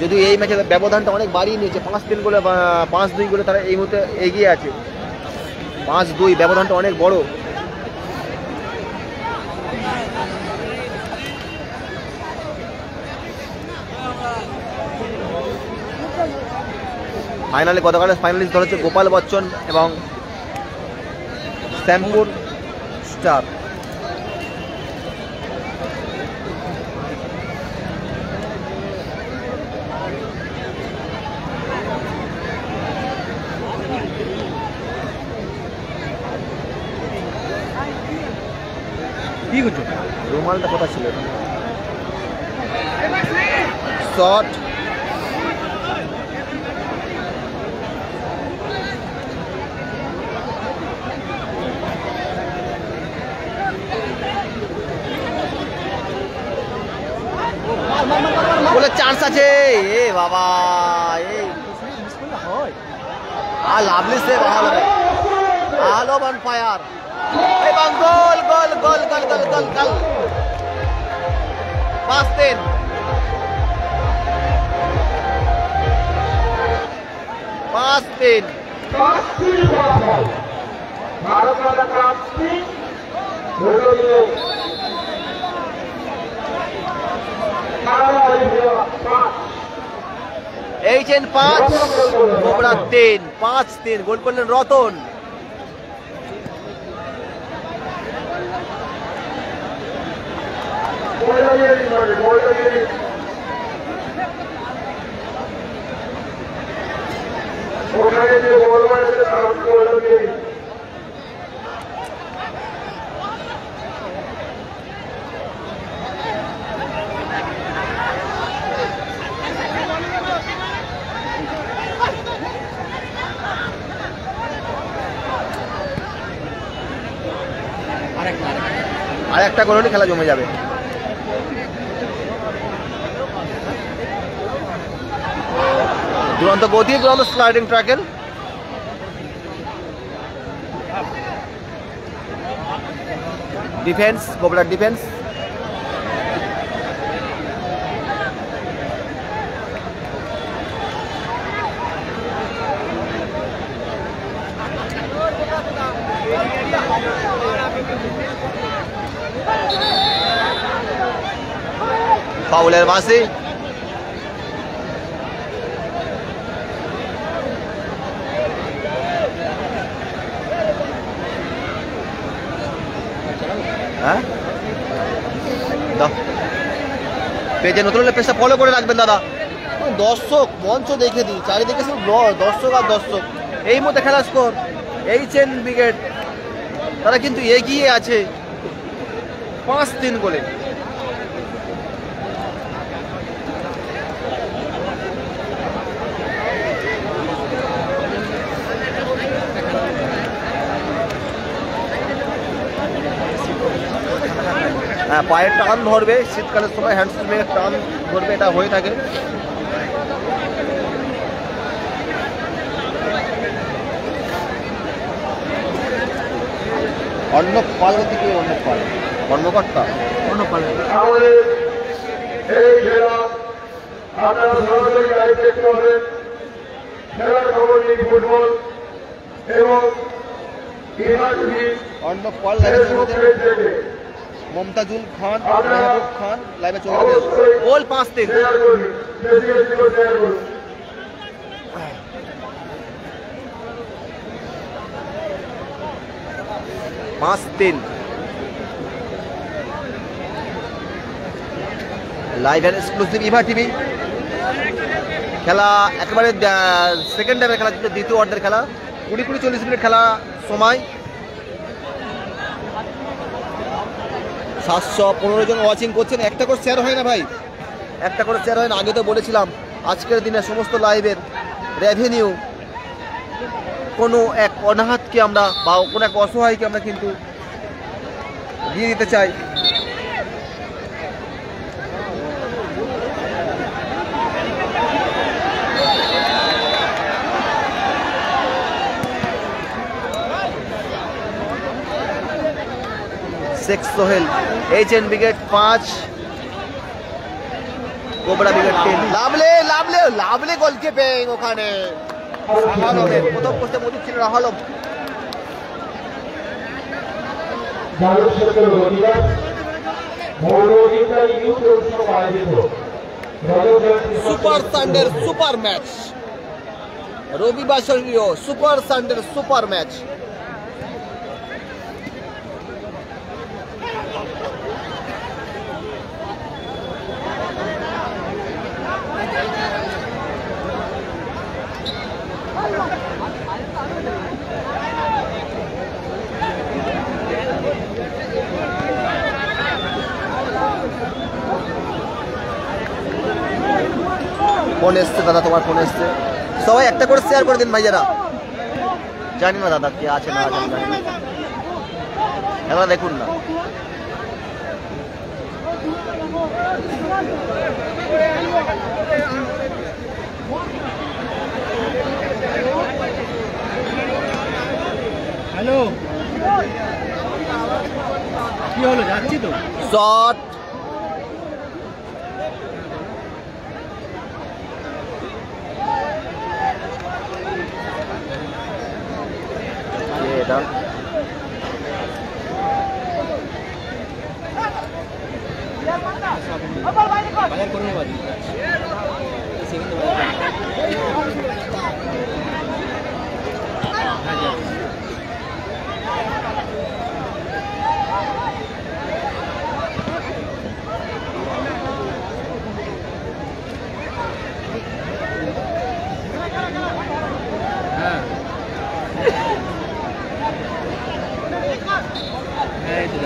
যদি এই ম্যাচে ব্যবধানটা অনেক বাড়িয়ে নিয়েছে, 5-3 গোলে, 5-2 গোলে তারা এই মুহূর্তে এগিয়ে আছে। 5-2 ব্যবধানটা অনেক বড়। ফাইনালে গতকালের ফাইনালিস্ট দল হচ্ছে গোপাল বচ্চন এবং শ্যামপুর স্টার। কি করছো? রুমালটা কোথা ছিল? শট, বলে চান্স আছে। এ বাবা, এই আর লাভলি সেভ, আলো অন ফায়ার এবং গোল গোল গোল গোল গোল গোল গোল। 5-3, 5-3। भारत वाला क्रांति এইচএন 5, কোবরা 3। 5-3 গোল করলেন রতন। একটা গোল হলে খেলা জমে যাবে। দুরন্ত গতি, দুরন্ত স্লাইডিং ট্র্যাকেল। ডিফেন্স, কোবরার ডিফেন্স। ফাউলের বাঁশি। হ্যাঁ দাও, পেজে নতুন হলে পেজটা ফলো করে রাখবেন দাদা। দর্শক মঞ্চ দেখে দিই, চারিদিকে শুধু দর্শক আর দর্শক। এই মধ্যে খেলা স্কোর HN ব্রিগেড তারা কিন্তু এগিয়ে আছে 5-3 গোলে। হ্যাঁ, পায়ের টান ধরবে শীতকালের সময়, হ্যান্ডস্প্রিংয়ের টান ধরবে, এটা হয়ে থাকে। অন্য পাল থেকে অন্য পাল, কর্মকর্তা অন্য পাল। আমাদের এই খেলা আপনারা সরাসরি লাইভ দেখতে পাবেন। খেলার খবর নিয়ে ফুটবল এবং অন্য পাল মমতাজুল খান, মেহবুব খান লাইভে চলে গেছে। Goal 5-3। 5-3 live and exclusive Eva TV. খেলা একেবারে সেকেন্ড টাইমের খেলা, দ্বিতীয় অর্ধের খেলা। 20-40 মিনিট খেলা সময়। 715 জন ওয়াচিং করছেন। একটা করে শেয়ার হয় না ভাই, একটা করে শেয়ার হয় না। আগে তো বলেছিলাম আজকের দিনে সমস্ত লাইভের রেভিনিউ কোনো এক অনাহাতকে আমরা বা কোনো এক অসহায়কে আমরা কিন্তু দিয়ে দিতে চাই। Sheikh Sohel, HN brigade 5, cobra brigade 10। লাভলে লাভলে লাভলে গোলকিপিং ওখানে রাহাল আলমের প্রথম পোস্টে মজুদ ছিল রাহাল আলম। সুপার সানডের সুপার ম্যাচ, রবিবার সুপার সানডের সুপার ম্যাচ। ফোন এসছে দাদা, তোমার ফোন এসছে। সবাই একটা করে শেয়ার করে দিন ভাইয়ারা। জানি না দাদা কে আছে না আছে, জানি না। এবার দেখুন না, হ্যালো কি হলো, যাচ্ছি তো। শট এটা বাজার করে নেব সেকেন্ড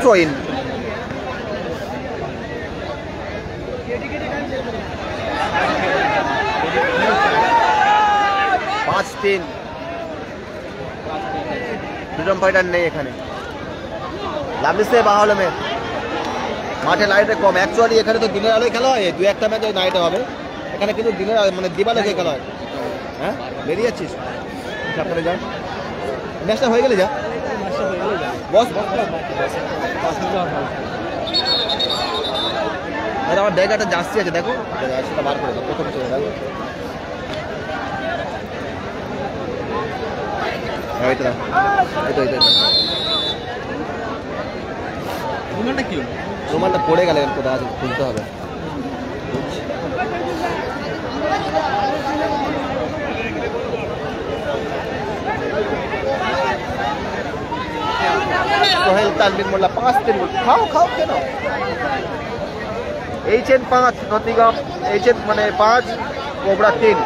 throw in. পাঁচ তিন ফ্রিডম ফাইটার নেই এখানে। লাভলি সে বাহালমে মাঠে লাইটে কম, অ্যাকচুয়ালি এখানে তো দিনের আলোয় খেলা হয়, দু একটা ম্যাচ নাইটে হবে, এখানে কিন্তু দিনের মানে দিবালোকে খেলা হয়। হ্যাঁ বেরিয়ে যাচ্ছিস, সাবধানে যা, ম্যাচটা হয়ে গেলে যা বস। আমার ব্যাগে একটা জার্সি আছে, দেখো জার্সিটা বার করে দাও, প্রথম চলে দেখো। হ্যাঁ এটা এটা এটা রুমালটা কি রুমালটা পড়ে গেলে কোথায় আছে, খুলতে হবে। সোহেল তানভীর মোল্লা 5 3 গোল। খাও খাও কেন, HN 5 নটিংহাম, HN মানে 5 cobra 3।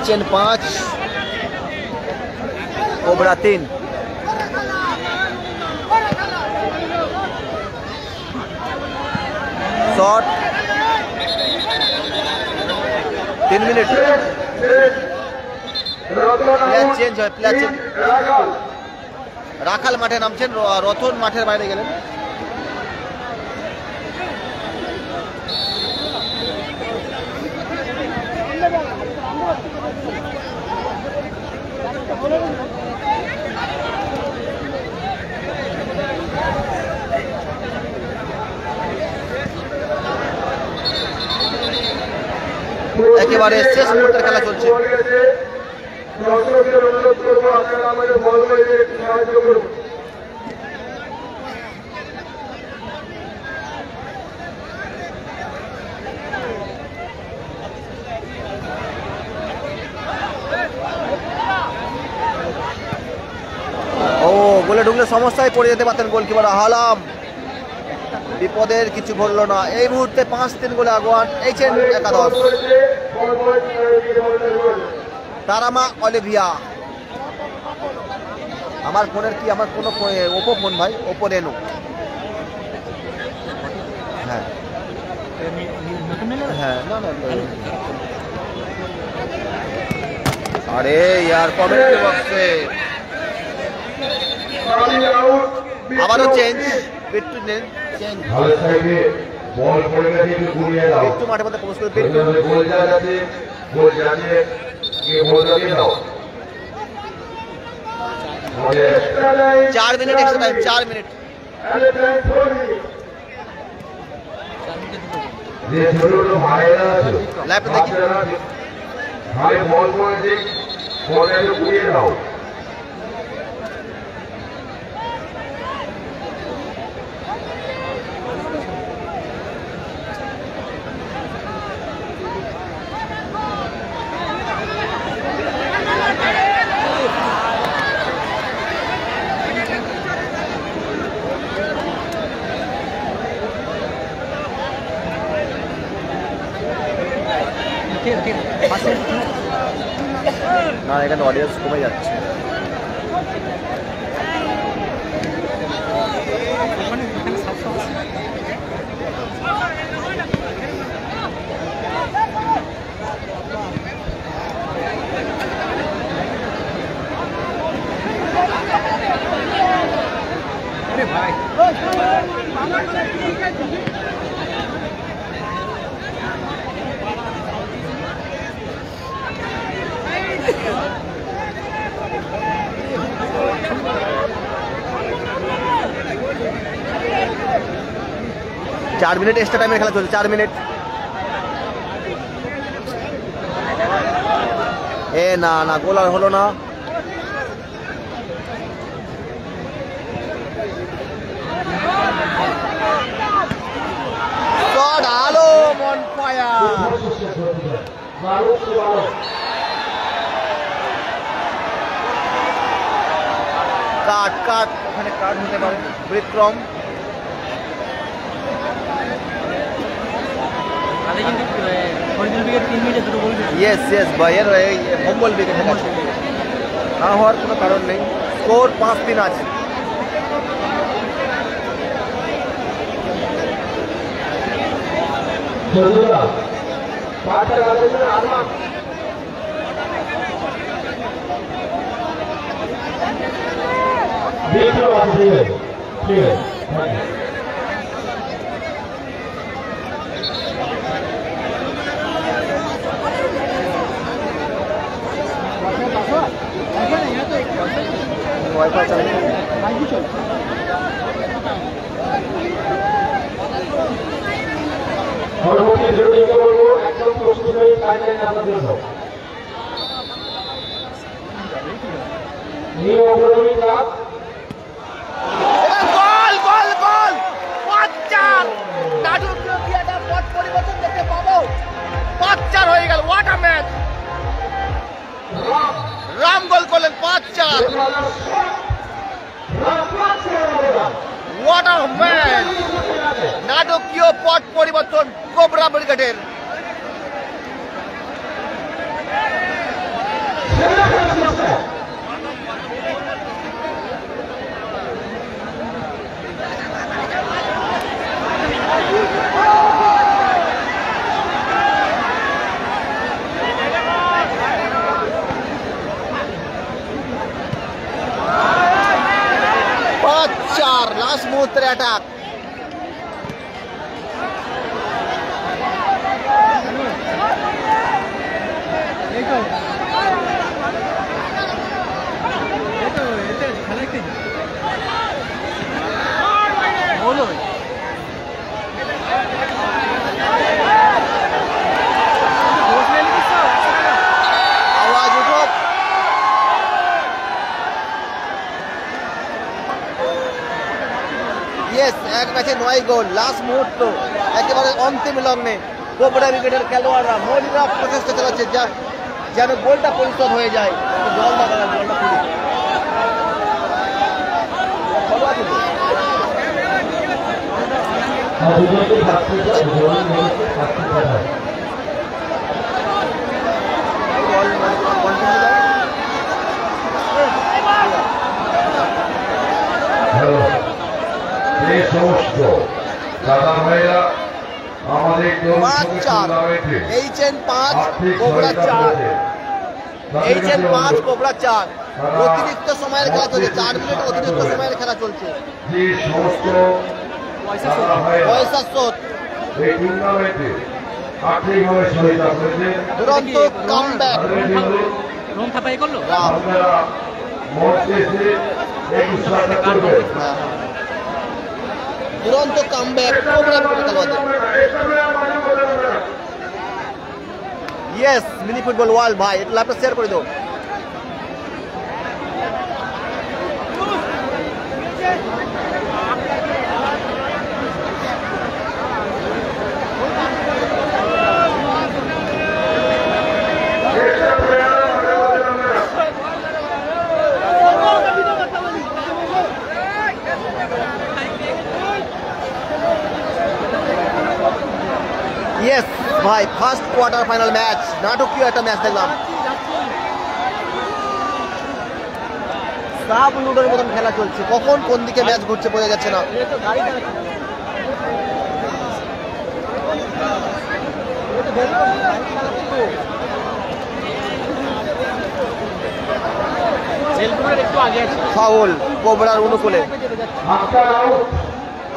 HN 5 cobra 3। Shot 3 minute. Player change হয়, প্লেয়ার চেঞ্জ। রাখাল মাঠে নামছেন, রতন মাঠের বাইরে গেলেন। একেবারে শেষ মুহূর্তের খেলা চলছে। দর্শকদের অনুরোধ করবো আপনারা আমাদের বল করে একটু সাহায্য করুন। ও গোলে ঢুকলে সমস্যায় পড়ে যেতে পারতেন গোলকিপার হালাম, বিপদের কিছু ঘটল না। এই মুহূর্তে 5-3 গোলে আগুয়ান HN একাদশ। তারামা অলিভিয়া। আমার ফোনের কি, আমার কোনো ওপো ফোন ভাই, ওপো রেনো। হ্যাঁ হ্যাঁ না না আরে ইয়ার কমেন্ট বক্সে আবারও চেঞ্জ, বিট্টু নেন চেঞ্জ, ভালো সাইডে বল পড়ে গেছে, একটু ঘুরিয়ে দাও। বিট্টু মাঠে মধ্যে প্রবেশ করে বিট্টু গোল যাচ্ছে, গোল যাচ্ছে, কে বলটা দিয়ে দাও। 4 মিনিট এক্সট্রা টাইম, 4 মিনিট। যে ছোট ছোট ভাইরা আছে, ল্যাপটপ দেখি। ভাই বল পড়েছে, বলটা একটু ঘুরিয়ে দাও। না এখানে অডিয়েন্স কমে যাচ্ছে। अरे भाई 4 মিনিট এক্সট্রা টাইমের খেলা চলছে, 4 মিনিট। এ না না গোল আর হলো না। শট আলো অন ফায়ার। কাট কাট ওখানে কাট হতে পারে, বিক্রম ইয়েস ইয়েস ভাইয়ের হোমবল উইকেট না হওয়ার কোনো কারণ নেই। স্কোর 5-3 আছে। চৌধুরীরা 5 টাকা দেবেন আদমান দেখো আছে ঠিক আছে ওয়াইফাই চালাচ্ছি পরবর্তী ভিডিওটিকে বলবো একদম প্রস্তুত হয়ে টাইমলাইনে আপনাদের জন্য নিউ অগ্রণী ক্লাব গোল গোল গোল 5-4 নাটুর ক্রিয়াটা পথ পরিবর্তন দেখতে পাবো 5-4 হয়ে গেল হোয়াট আ ম্যাচ রাম গোল করলেন 5-4 হোয়াট আ ম্যাচ নাটকীয় পথ পরিবর্তন কোবরা ব্রিগেডের লাস্ট মুহূর্তের অ্যাটাক আওয়াজ উঠো এক ম্যাচে 9 গোল লাস্ট মুহূর্ত একেবারে অন্তিম লগ্নে কোবরা ব্রিগেডের খেলোয়াড়রা মরিরা প্রচেষ্টা চালাচ্ছে যেন গোলটা পরিশোধ হয়ে যায় জল লাগানো গোলটা এই সমস্ত দাদা ভাইরা আমাদের 5-4 এইচএন 5 কোবরা 4 এইচএন 5 কোবরা 4 অতিরিক্ত সময়ের খেলা চলছে 4 মিনিট অতিরিক্ত সময়ের খেলা চলছে যে সমস্ত দাদা ভাইরা পয়সা শোধ এই টুর্নামেন্টে আর্থিকভাবে সহায়তা করেছে দুরন্ত কামব্যাক রোম থাপাই করলো আপনারা মঞ্চে এসে একটু সহায়তা করবেন দুরন্ত comeback cobra brigade yes mini football world ভাই এটা লাইভটা শেয়ার করে দাও ইয়েস ভাই ফার্স্ট কোয়ার্টার ফাইনাল ম্যাচ নাটকীয় একটা ম্যাচ দেখলাম সাব লুডোর মতন খেলা চলছে কখন কোন দিকে ম্যাচ ঘুরছে বোঝা যাচ্ছে না ফাউল কোবরার অনুকূলে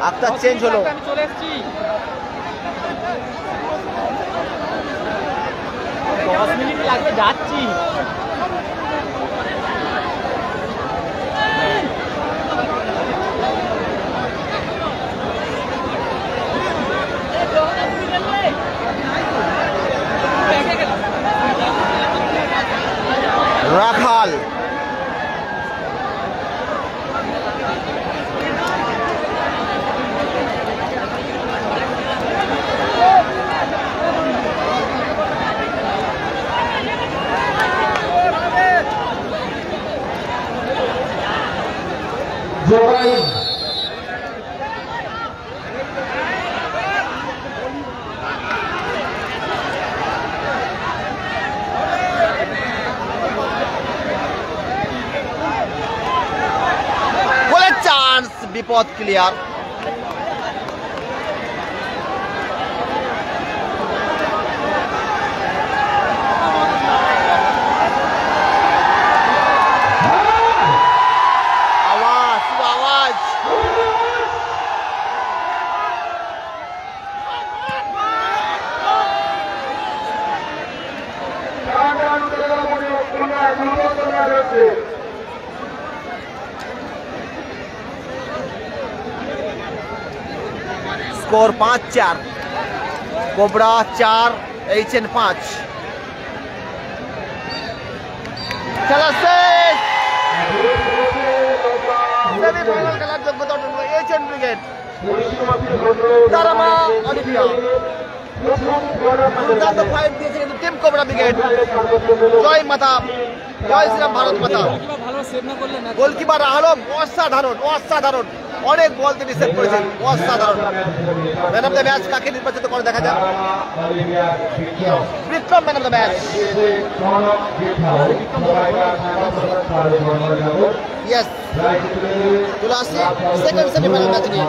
আক্তার চেঞ্জ হলো চলে এসেছি 10 মিনিট লাগবে যাচ্ছি রাখাল জোগাড় গোলের চান্স বিপদ ক্লিয়ার ম্যাচ হচ্ছে স্কোর 5-4, কোবরা 4, HN 5। খেলা শেষ। সেমিফাইনাল খেলার যোগ্যতা অর্জন করে HN ব্রিগেড, তারামা অলিম্পিয়া। দুর্দান্ত ফাইট দিয়েছে কিন্তু টিম কোবরা ব্রিগেড। জয় মাতা, জয় শ্রীরাম ভারত মাতা। গোলকিপার আলম অসাধারণ, অসাধারণ, অনেক বল তিনি সেভ করেছেন, অসাধারণ। ম্যান অফ দ্য ম্যাচ কাকে নির্বাচিত করে দেখা যাক। Vikram man of the match. Yes, চলে আসছি সেকেন্ড সেমিফাইনাল ম্যাচ নিয়ে।